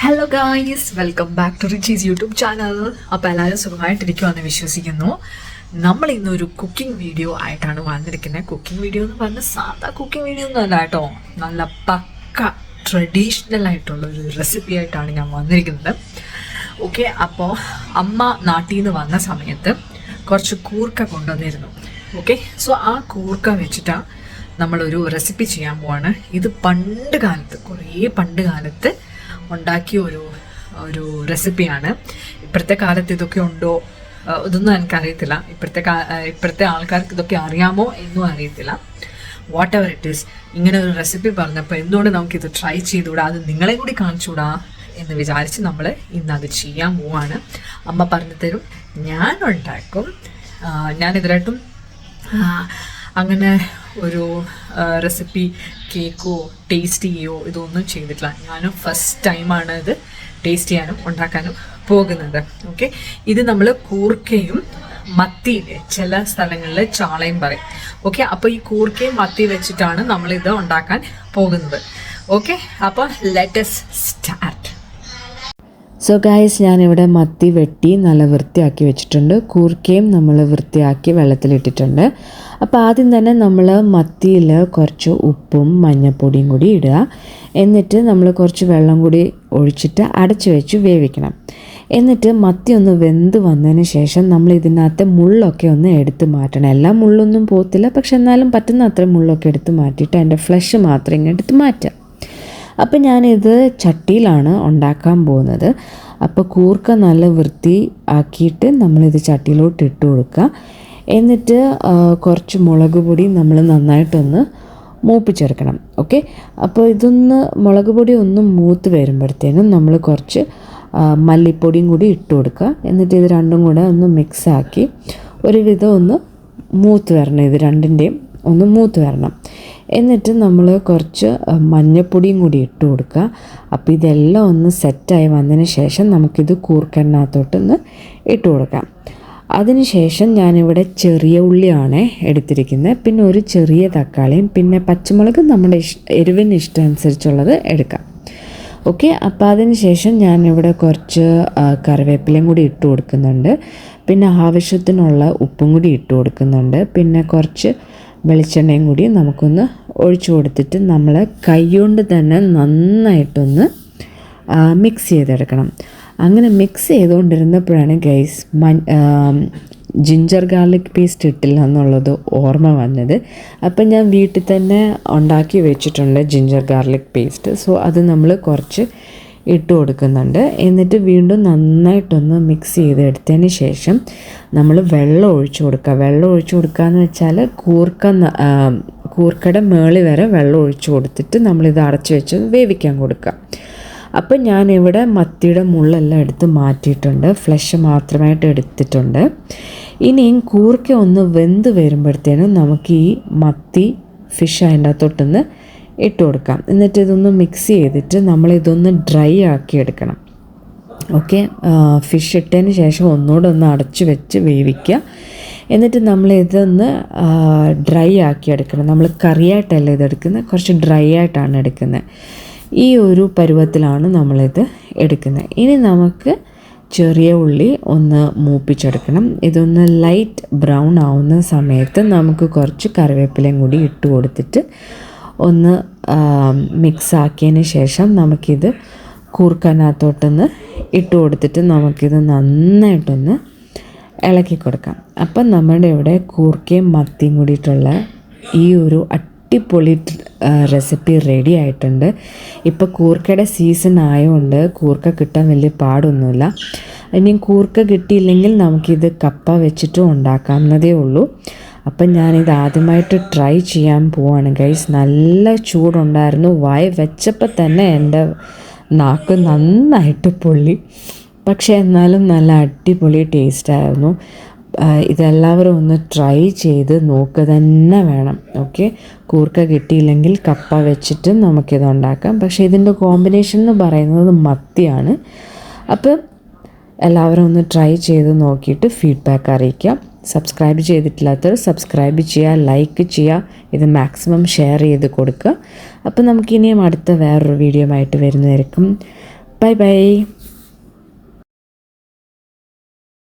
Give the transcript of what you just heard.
Hello guys, welcome back to Richie's YouTube channel. അപ്പോൾ എല്ലാവരും സുഖമായിട്ടിരിക്കുമെന്ന് വിശ്വസിക്കുന്നു. നമ്മൾ ഇന്നൊരു കുക്കിംഗ് വീഡിയോ ആയിട്ടാണ് വന്നിരിക്കുന്നത്. കുക്കിംഗ് വീഡിയോ എന്ന് പറഞ്ഞാൽ സാധാ കുക്കിംഗ് വീഡിയോ ഒന്നും അല്ല കേട്ടോ, നല്ല പക്ക ട്രഡീഷണൽ ആയിട്ടുള്ള ഒരു റെസിപ്പി ആയിട്ടാണ് ഞാൻ വന്നിരിക്കുന്നത്. ഓക്കെ, അപ്പോൾ അമ്മ നാട്ടിൽ നിന്ന് വന്ന സമയത്ത് കുറച്ച് കൂർക്ക കൊണ്ടുവന്നിരുന്നു. ഓക്കെ, സോ ആ കൂർക്ക വെച്ചിട്ടാണ് നമ്മളൊരു റെസിപ്പി ചെയ്യാൻ പോവാണ്. ഇത് കുറേ പണ്ട് കാലത്ത് ഉണ്ടാക്കിയ ഒരു റെസിപ്പിയാണ്. ഇപ്പോഴത്തെ കാലത്ത് ഇതൊക്കെ ഉണ്ടോ ഇതൊന്നും എനിക്കറിയത്തില്ല. ഇപ്പോഴത്തെ ആൾക്കാർക്ക് ഇതൊക്കെ അറിയാമോ എന്നും അറിയത്തില്ല. വാട്ട് എവർ ഇറ്റ് ഈസ്, ഇങ്ങനെ ഒരു റെസിപ്പി പറഞ്ഞപ്പോൾ എന്തുകൊണ്ട് നമുക്കിത് ട്രൈ ചെയ്തുകൂടാ, അത് നിങ്ങളെ കൂടി കാണിച്ചുകൂടാ എന്ന് വിചാരിച്ച് നമ്മൾ ഇന്നത് ചെയ്യാൻ പോവാണ്. അമ്മ പറഞ്ഞു തരും, ഞാൻ ഉണ്ടാക്കും. ഞാനിതിലായിട്ടും അങ്ങനെ ഒരു റെസിപ്പി കേക്കോ ടേസ്റ്റ് ചെയ്യുകയോ ഇതൊന്നും ചെയ്തിട്ടില്ല. ഞാനും ഫസ്റ്റ് ടൈമാണ് ഇത് ടേസ്റ്റ് ചെയ്യാനും ഉണ്ടാക്കാനും പോകുന്നത്. ഓക്കെ, ഇത് നമ്മൾ കൂർക്കയും മത്തിയിലെ ചില സ്ഥലങ്ങളിൽ ചാളയും പറയും. ഓക്കെ, അപ്പോൾ ഈ കൂർക്കയും മത്തി വെച്ചിട്ടാണ് നമ്മളിത് ഉണ്ടാക്കാൻ പോകുന്നത്. ഓക്കെ, അപ്പോൾ let us start. So guys, ഞാനിവിടെ മത്തി വെട്ടി നല്ല വൃത്തിയാക്കി വെച്ചിട്ടുണ്ട്. കൂർക്കയും നമ്മൾ വൃത്തിയാക്കി വെള്ളത്തിലിട്ടിട്ടുണ്ട്. അപ്പോൾ ആദ്യം തന്നെ നമ്മൾ മത്തിയിൽ കുറച്ച് ഉപ്പും മഞ്ഞൾപ്പൊടിയും കൂടി ഇടുക. എന്നിട്ട് നമ്മൾ കുറച്ച് വെള്ളം കൂടി ഒഴിച്ചിട്ട് അടച്ചു വെച്ച് വേവിക്കണം. എന്നിട്ട് മത്തി ഒന്ന് വെന്ത് വന്നതിന് ശേഷം നമ്മൾ ഇതിനകത്ത് മുള്ളൊക്കെ ഒന്ന് എടുത്ത് മാറ്റണം. എല്ലാം മുള്ളൊന്നും പോകത്തില്ല, പക്ഷെ എന്നാലും പറ്റുന്ന അത്ര മുള്ളൊക്കെ എടുത്ത് മാറ്റിയിട്ട് അതിൻ്റെ ഫ്ലഷ് മാത്രം ഇങ്ങനെ എടുത്ത് മാറ്റുക. അപ്പം ഞാനിത് ചട്ടിയിലാണ് ഉണ്ടാക്കാൻ പോകുന്നത്. അപ്പോൾ കൂർക്ക നല്ല വൃത്തി ആക്കിയിട്ട് നമ്മളിത് ചട്ടിയിലോട്ട് ഇട്ട് കൊടുക്കുക. എന്നിട്ട് കുറച്ച് മുളക് പൊടി നമ്മൾ നന്നായിട്ടൊന്ന് മൂപ്പിച്ചെടുക്കണം. ഓക്കെ, അപ്പോൾ മുളക് പൊടി ഒന്ന് മൂത്ത് വരുമ്പോഴത്തേനും നമ്മൾ കുറച്ച് മല്ലിപ്പൊടിയും കൂടി ഇട്ട് കൊടുക്കുക. എന്നിട്ട് ഇത് രണ്ടും കൂടെ ഒന്ന് മിക്സാക്കി ഒരുവിധം ഒന്ന് മൂത്ത് വരണം. ഇത് രണ്ടിൻ്റെയും ഒന്ന് മൂത്ത് വരണം. എന്നിട്ട് നമ്മൾ കുറച്ച് മഞ്ഞൾപ്പൊടിയും കൂടി ഇട്ട് കൊടുക്കുക. അപ്പോൾ ഇതെല്ലാം ഒന്ന് സെറ്റായി വന്നതിന് ശേഷം നമുക്കിത് കൂർക്കണ്ണാത്തോട്ടൊന്ന് ഇട്ട് കൊടുക്കാം. അതിനുശേഷം ഞാനിവിടെ ചെറിയ ഉള്ളിയാണ് എടുത്തിരിക്കുന്നത്, പിന്നെ ഒരു ചെറിയ തക്കാളിയും പിന്നെ പച്ചമുളക് നമ്മുടെ എരിവിന് ഇഷ്ടമനുസരിച്ചുള്ളത് എടുക്കാം. ഓക്കെ, അപ്പോൾ അതിന് ശേഷം ഞാനിവിടെ കുറച്ച് കറിവേപ്പിലയും കൂടി ഇട്ട് കൊടുക്കുന്നുണ്ട്. പിന്നെ ആവശ്യത്തിനുള്ള ഉപ്പും കൂടി ഇട്ട് കൊടുക്കുന്നുണ്ട്. പിന്നെ കുറച്ച് വെളിച്ചെണ്ണയും കൂടി നമുക്കൊന്ന് ഒഴിച്ചു കൊടുത്തിട്ട് നമ്മൾ കൈകൊണ്ട് തന്നെ നന്നായിട്ടൊന്ന് മിക്സ് ചെയ്തെടുക്കണം. അങ്ങനെ മിക്സ് ചെയ്തുകൊണ്ടിരുന്നപ്പോഴാണ് ഗൈസ് ജിഞ്ചർ ഗാർലിക് പേസ്റ്റ് ഇട്ടില്ല എന്നുള്ളത് ഓർമ്മ വന്നത്. അപ്പം ഞാൻ വീട്ടിൽ തന്നെ ഉണ്ടാക്കി വെച്ചിട്ടുണ്ട് ജിഞ്ചർ ഗാർലിക് പേസ്റ്റ്. സോ അത് നമ്മൾ കുറച്ച് ഇട്ട് കൊടുക്കുന്നുണ്ട്. എന്നിട്ട് വീണ്ടും നന്നായിട്ടൊന്ന് മിക്സ് ചെയ്തെടുത്തതിന് ശേഷം നമ്മൾ വെള്ളം ഒഴിച്ചു കൊടുക്കുക. വെള്ളം ഒഴിച്ചു കൊടുക്കുക എന്ന് വെച്ചാൽ കൂർക്കയുടെ മേളി വരെ വെള്ളം ഒഴിച്ചു കൊടുത്തിട്ട് നമ്മളിത് അടച്ചു വെച്ച് വേവിക്കാൻ കൊടുക്കുക. അപ്പം ഞാനിവിടെ മത്തിയുടെ മുള്ളെല്ലാം എടുത്ത് മാറ്റിയിട്ടുണ്ട്, ഫ്ലഷ് മാത്രമായിട്ട് എടുത്തിട്ടുണ്ട്. ഇനിയും കൂർക്ക ഒന്ന് വെന്ത് വരുമ്പോഴത്തേനും നമുക്ക് ഈ മത്തി ഫിഷ് അതിൻ്റെ അകത്തോട്ടൊന്ന് ഇട്ട് കൊടുക്കാം. എന്നിട്ട് ഇതൊന്ന് മിക്സ് ചെയ്തിട്ട് നമ്മളിതൊന്ന് ഡ്രൈ ആക്കി എടുക്കണം. ഓക്കെ, ഫിഷ് ഇട്ടതിന് ശേഷം ഒന്നുകൂടെ ഒന്ന് അടച്ചു വെച്ച് വേവിക്കുക. എന്നിട്ട് നമ്മളിതൊന്ന് ഡ്രൈ ആക്കി എടുക്കണം. നമ്മൾ കറിയായിട്ടല്ല ഇതെടുക്കുന്നത്, കുറച്ച് ഡ്രൈ ആയിട്ടാണ് എടുക്കുന്നത്. ഈ ഒരു പരുവത്തിലാണ് നമ്മളിത് എടുക്കുന്നത്. ഇനി നമുക്ക് ചെറിയ ഉള്ളി ഒന്ന് മൂപ്പിച്ചെടുക്കണം. ഇതൊന്ന് ലൈറ്റ് ബ്രൗൺ ആവുന്ന സമയത്ത് നമുക്ക് കുറച്ച് കറിവേപ്പിലയും കൂടി ഇട്ട് കൊടുത്തിട്ട് ഒന്ന് മിക്സ് ആക്കിയതിന് ശേഷം നമുക്കിത് കൂർക്കനകത്തോട്ടൊന്ന് ഇട്ട് കൊടുത്തിട്ട് നമുക്കിത് നന്നായിട്ടൊന്ന് ഇളക്കി കൊടുക്കാം. അപ്പം നമ്മുടെ ഇവിടെ കൂർക്കയും മത്തിയും കൂടിയിട്ടുള്ള ഈ ഒരു അടിപൊളി റെസിപ്പി റെഡി ആയിട്ടുണ്ട്. ഇപ്പോൾ കൂർക്കയുടെ സീസൺ ആയതുകൊണ്ട് കൂർക്ക കിട്ടാൻ വലിയ പാടൊന്നുമില്ല. ഇനിയും കൂർക്ക കിട്ടിയില്ലെങ്കിൽ നമുക്കിത് കപ്പ വെച്ചിട്ടും ഉണ്ടാക്കാവുന്നതേ ഉള്ളൂ. അപ്പം ഞാനിത് ആദ്യമായിട്ട് ട്രൈ ചെയ്യാൻ പോവാണ് ഗൈസ്. നല്ല ചൂടുണ്ടായിരുന്നു. വായ വെച്ചപ്പോൾ തന്നെ എൻ്റെ നാക്ക് നന്നായിട്ട് പൊള്ളി. പക്ഷേ എന്നാലും നല്ല അടിപൊളി ടേസ്റ്റായിരുന്നു. ഇതെല്ലാവരും ഒന്ന് ട്രൈ ചെയ്ത് നോക്കുക തന്നെ വേണം. ഓക്കെ, കൂർക്ക കിട്ടിയില്ലെങ്കിൽ കപ്പ വെച്ചിട്ട് നമുക്കിത് ഉണ്ടാക്കാം. പക്ഷേ ഇതിൻ്റെ കോമ്പിനേഷൻ എന്ന് പറയുന്നത് മത്തിയാണ്. അപ്പം എല്ലാവരും ഒന്ന് ട്രൈ ചെയ്ത് നോക്കിയിട്ട് ഫീഡ്ബാക്ക് അറിയിക്കാം. സബ്സ്ക്രൈബ് ചെയ്തിട്ടില്ലാത്തവർ സബ്സ്ക്രൈബ് ചെയ്യുക, ലൈക്ക് ചെയ്യുക, ഇത് മാക്സിമം ഷെയർ ചെയ്ത് കൊടുക്കുക. അപ്പോൾ നമുക്കിനിയും അടുത്ത വേറൊരു വീഡിയോ ആയിട്ട് വരുന്നതായിരിക്കും. Bye bye.